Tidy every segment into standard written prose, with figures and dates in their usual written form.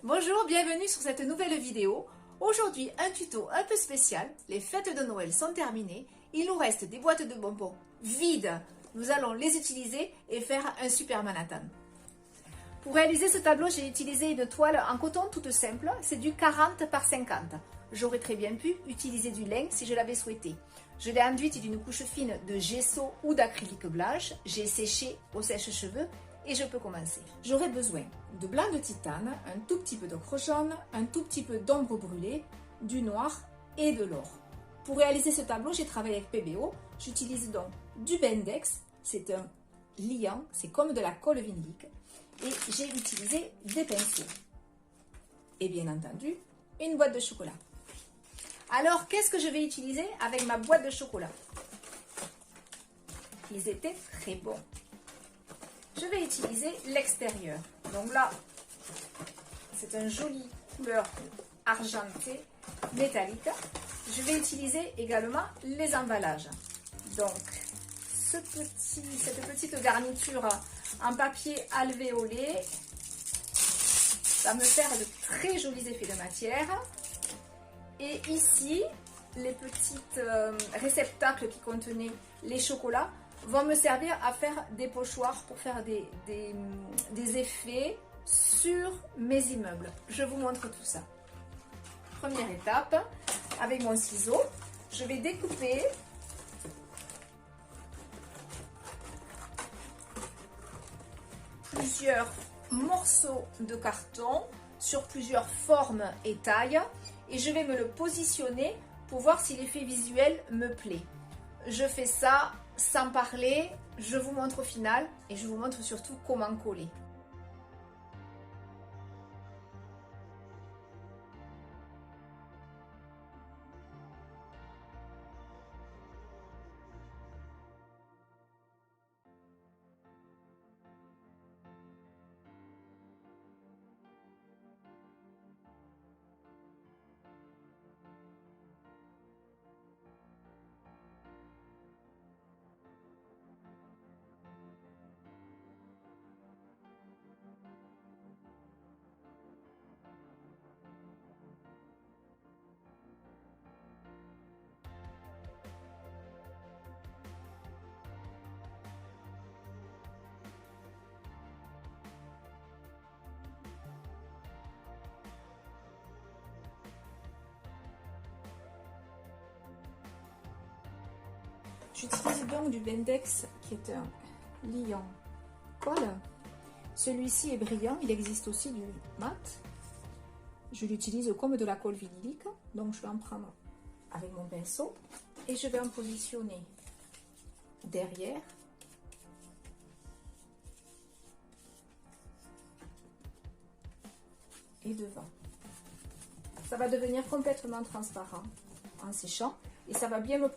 Bonjour, bienvenue sur cette nouvelle vidéo. Aujourd'hui, un tuto un peu spécial. Les fêtes de Noël sont terminées. Il nous reste des boîtes de bonbons vides. Nous allons les utiliser et faire un super Manhattan. Pour réaliser ce tableau, j'ai utilisé une toile en coton toute simple. C'est du 40 par 50. J'aurais très bien pu utiliser du lin si je l'avais souhaité. Je l'ai enduite d'une couche fine de gesso ou d'acrylique blanche. J'ai séché au sèche-cheveux et je peux commencer. J'aurai besoin de blanc de titane, un tout petit peu d'ocre jaune, un tout petit peu d'ombre brûlée, du noir et de l'or. Pour réaliser ce tableau, j'ai travaillé avec PBO. J'utilise donc du Bendix, c'est un liant, c'est comme de la colle vinylique. Et j'ai utilisé des pinceaux. Et bien entendu, une boîte de chocolat. Alors, qu'est-ce que je vais utiliser avec ma boîte de chocolat? Ils étaient très bons. Je vais utiliser l'extérieur. Donc là, c'est une jolie couleur argentée, métallique. Je vais utiliser également les emballages. Donc, cette petite garniture en papier alvéolé va me faire de très jolis effets de matière. Et ici, les petits réceptacles qui contenaient les chocolats vont me servir à faire des pochoirs pour faire des effets sur mes immeubles. Je vous montre tout ça. Première étape, avec mon ciseau, je vais découper plusieurs morceaux de carton sur plusieurs formes et tailles et je vais me le positionner pour voir si l'effet visuel me plaît. Je fais ça sans parler, je vous montre au final et je vous montre surtout comment coller. J'utilise donc du Bendix qui est un liant colle. Celui-ci est brillant, il existe aussi du mat. Je l'utilise comme de la colle vinylique, donc je vais en prendre avec mon pinceau et je vais en positionner derrière. Et devant. Ça va devenir complètement transparent en séchant et ça va bien me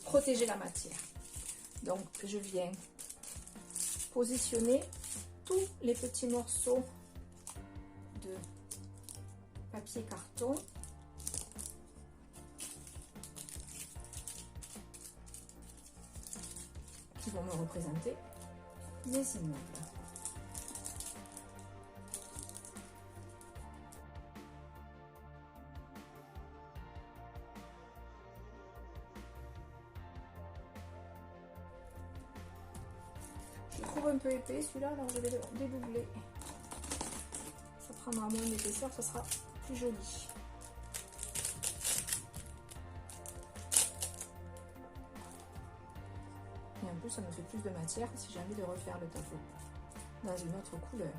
protéger la matière. Donc je viens positionner tous les petits morceaux de papier carton qui vont me représenter mes immeubles. Je trouve un peu épais celui-là, alors je vais le dédoubler. Ça prendra moins d'épaisseur, ça sera plus joli. Et en plus, ça me fait plus de matière si j'ai envie de refaire le tableau dans une autre couleur.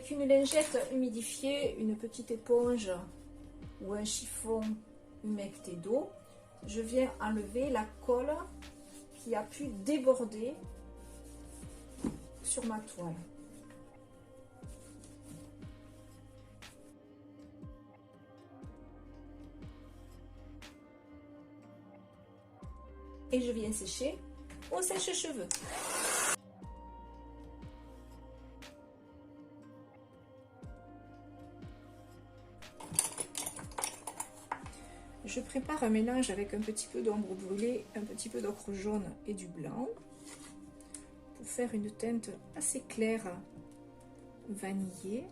Avec une lingette humidifiée, une petite éponge ou un chiffon humecté d'eau, je viens enlever la colle qui a pu déborder sur ma toile. Et je viens sécher au sèche-cheveux. Je prépare un mélange avec un petit peu d'ombre brûlée, un petit peu d'ocre jaune et du blanc pour faire une teinte assez claire vanillée.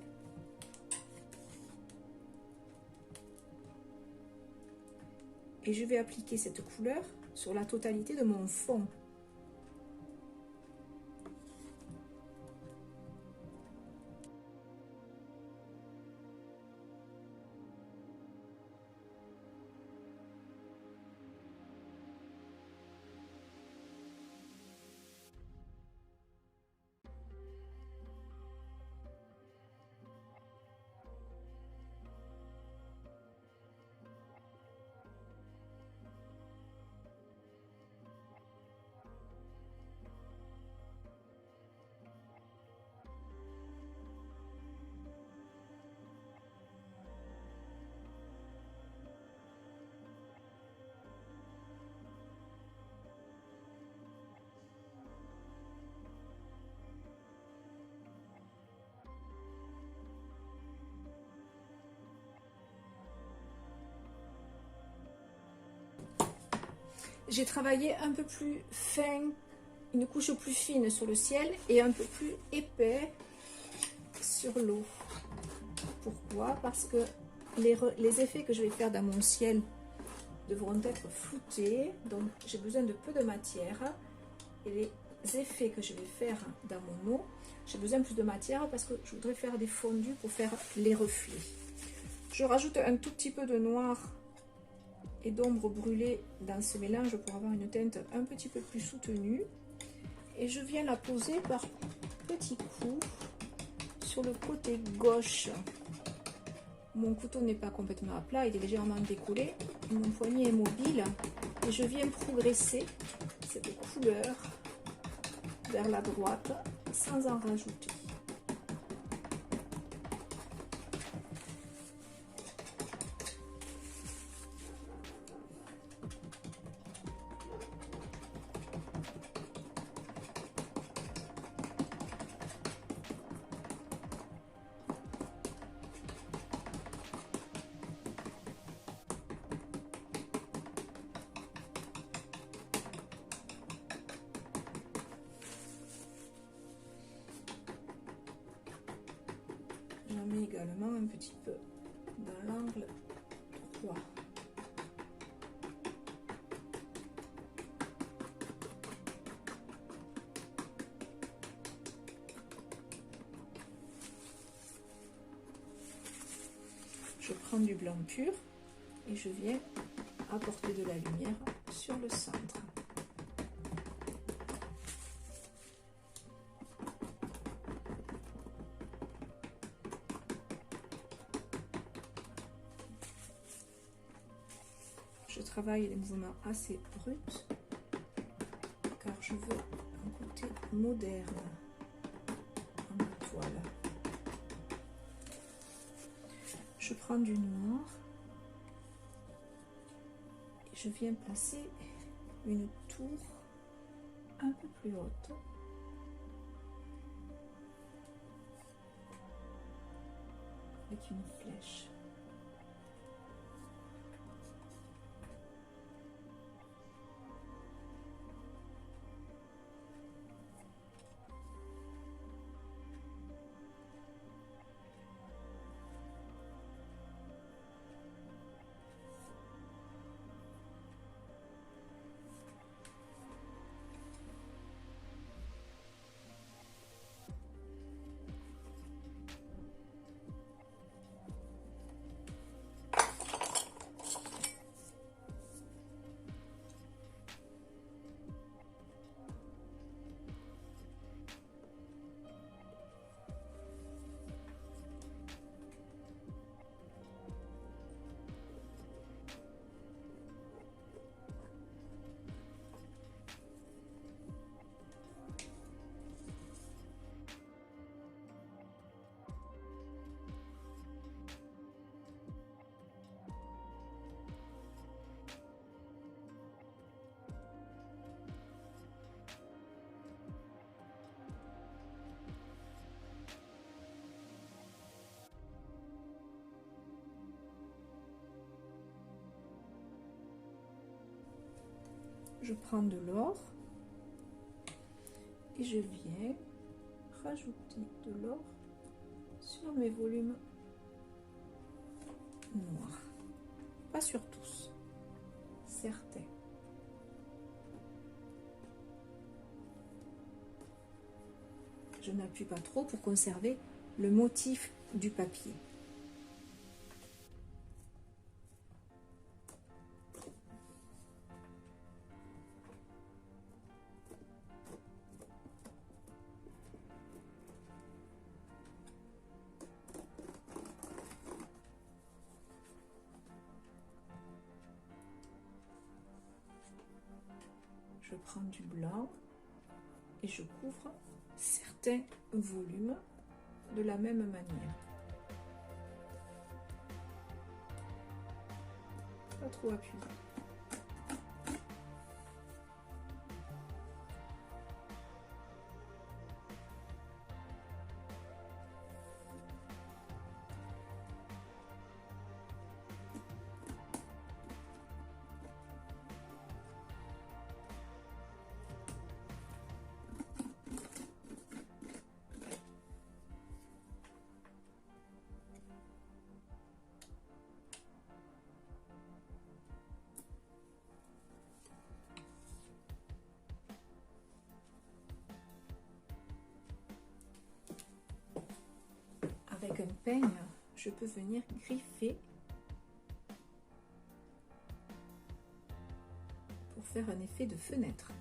Et je vais appliquer cette couleur sur la totalité de mon fond. J'ai travaillé un peu plus fin, une couche plus fine sur le ciel et un peu plus épais sur l'eau. Pourquoi? Parce que les effets que je vais faire dans mon ciel devront être floutés, donc j'ai besoin de peu de matière. Et les effets que je vais faire dans mon eau, j'ai besoin de plus de matière parce que je voudrais faire des fondus pour faire les reflets. Je rajoute un tout petit peu de noir et d'ombre brûlée dans ce mélange pour avoir une teinte un petit peu plus soutenue. Et je viens la poser par petits coups sur le côté gauche. Mon couteau n'est pas complètement à plat, il est légèrement décollé. Mon poignet est mobile et je viens progresser cette couleur vers la droite sans en rajouter. J'en mets également un petit peu dans l'angle droit. Je prends du blanc pur et je viens apporter de la lumière sur le centre. Je travaille les mouvements assez bruts car je veux un côté moderne dans ma toile. Je prends du noir et je viens placer une tour un peu plus haute. Avec une flèche. je prends de l'or et je viens rajouter de l'or sur mes volumes noirs. Pas sur tous, certains. Je n'appuie pas trop pour conserver le motif du papier. Je prends du blanc et je couvre certains volumes de la même manière. Pas trop appuyé. Avec un peigne, je peux venir griffer pour faire un effet de fenêtre.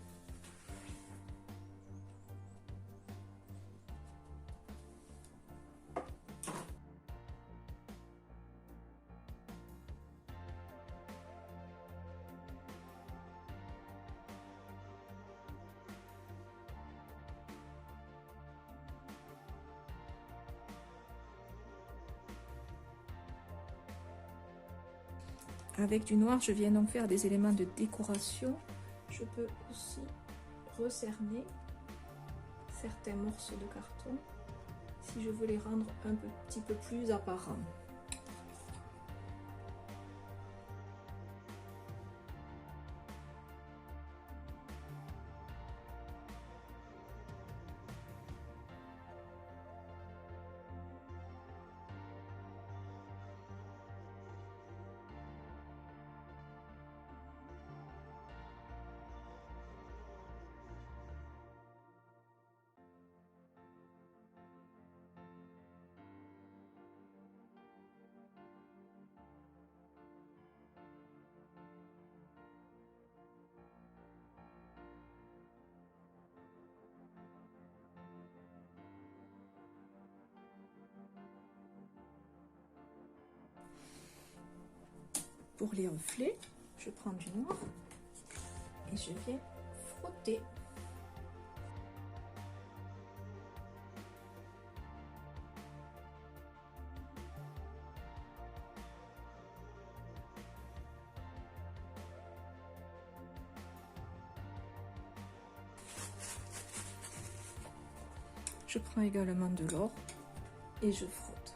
Avec du noir, je viens donc faire des éléments de décoration. Je peux aussi recerner certains morceaux de carton si je veux les rendre un petit peu plus apparents. Pour les reflets, je prends du noir et je viens frotter. Je prends également de l'or et je frotte.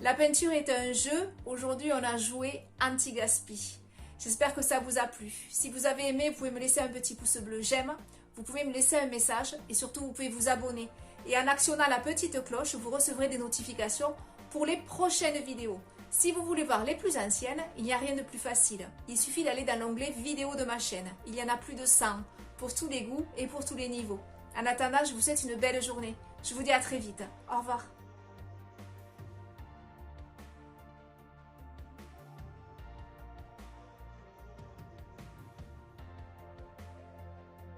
La peinture est un jeu. Aujourd'hui, on a joué anti-gaspi. J'espère que ça vous a plu. Si vous avez aimé, vous pouvez me laisser un petit pouce bleu j'aime. Vous pouvez me laisser un message et surtout, vous pouvez vous abonner. Et en actionnant la petite cloche, vous recevrez des notifications pour les prochaines vidéos. Si vous voulez voir les plus anciennes, il n'y a rien de plus facile. Il suffit d'aller dans l'onglet vidéo de ma chaîne. Il y en a plus de 100 pour tous les goûts et pour tous les niveaux. En attendant, je vous souhaite une belle journée. Je vous dis à très vite. Au revoir.